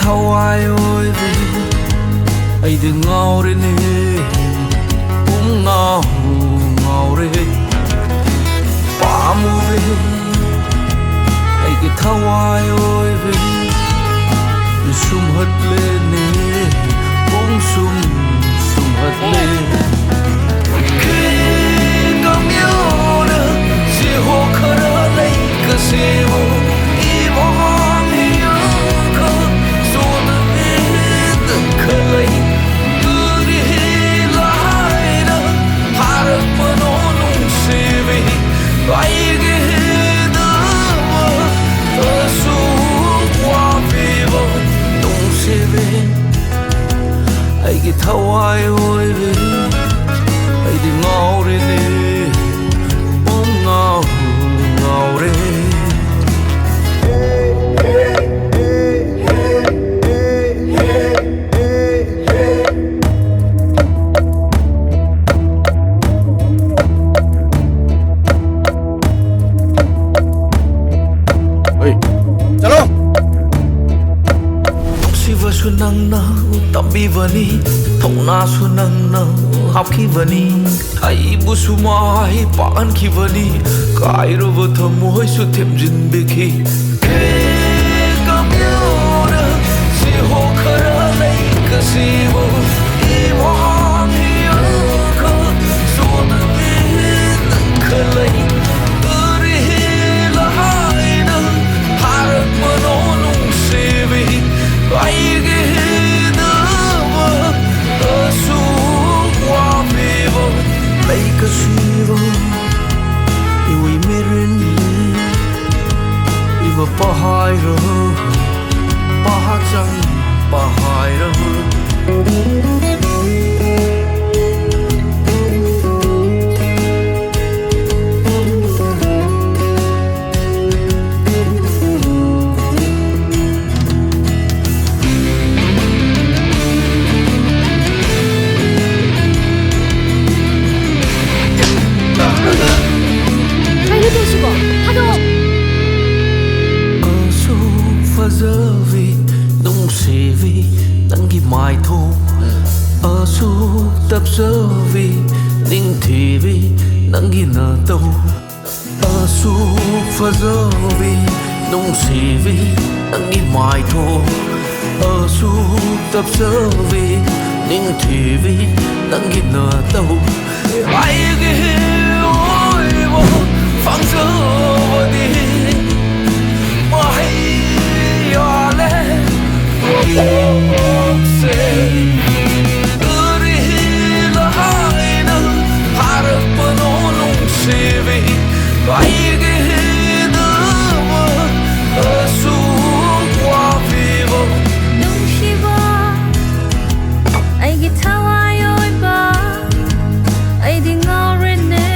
thawai oi ve ai de ngau re ne ngau re pa mu ve ai ke thawai oi ve sum hat le ne bong sum hat le kam yo na si ho khara lai ka se wo I wang yo ka so na de khalai tu ri lai na har pa no nung se ve ai ge da wa su wa ve wo nung se ve ai ge thawai oi ve ai de ngau re ne bom ngau re su nang na tambi vani thongna su nang na hap khi vani thai bu su mai pan khi vani kai ro vo thamoi su them jin be khi kam yo na si ho khara lai ka si wo I wang yo ka so na me khalai ri la hai na har ma no nung se ve ai ge da wa su wa vivo Leikashiva I we mirin I va pahai ro pahachang pahai ro Fazavi Nungshibi Nangi mai tho Asu tapsavi Ningthivi Nangi na tau Asu fazavi Nungshibi Nangi mai tho Asu tapsavi Ningthivi Nangi na tau ai ge oi wo phang zo đi mai yo le se uri la hai na har pa no nung se ve ai ge da wa su wa vivo Nungshibi ai ge thawa oi ba ai di ngau re ne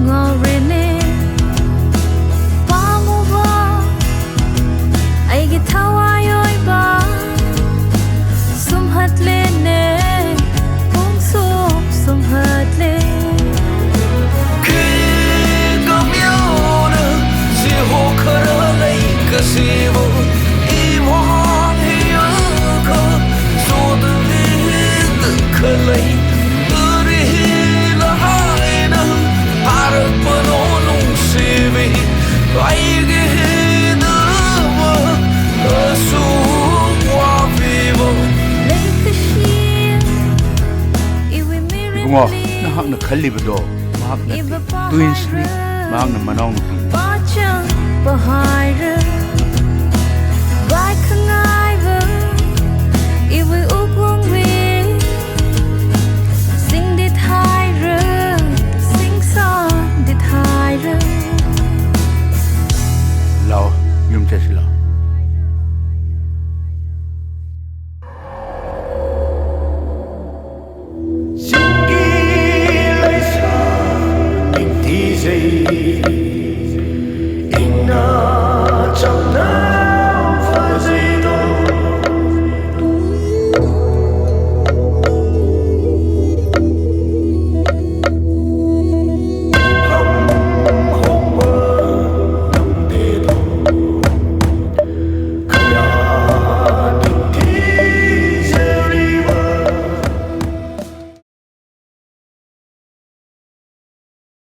ngau re ne pa mu ba ai ge thawa oi ba sum hat le ne bong sum hat le khi gam yo na si ho khara lai ka si wo I wang yo ka so de le khalai uri la hai na har pa no nung se ve ai ge da wa su wa vivo Leikashiva I we Bungo na hak na khalibido mahak na twins ni mahak na manong Bachang Bahira Bai Khangaiva Iwi Upung Vi Sing Dit Haira Sing Song Dit Haira lao yum tesla Singi lai sa ing ti zai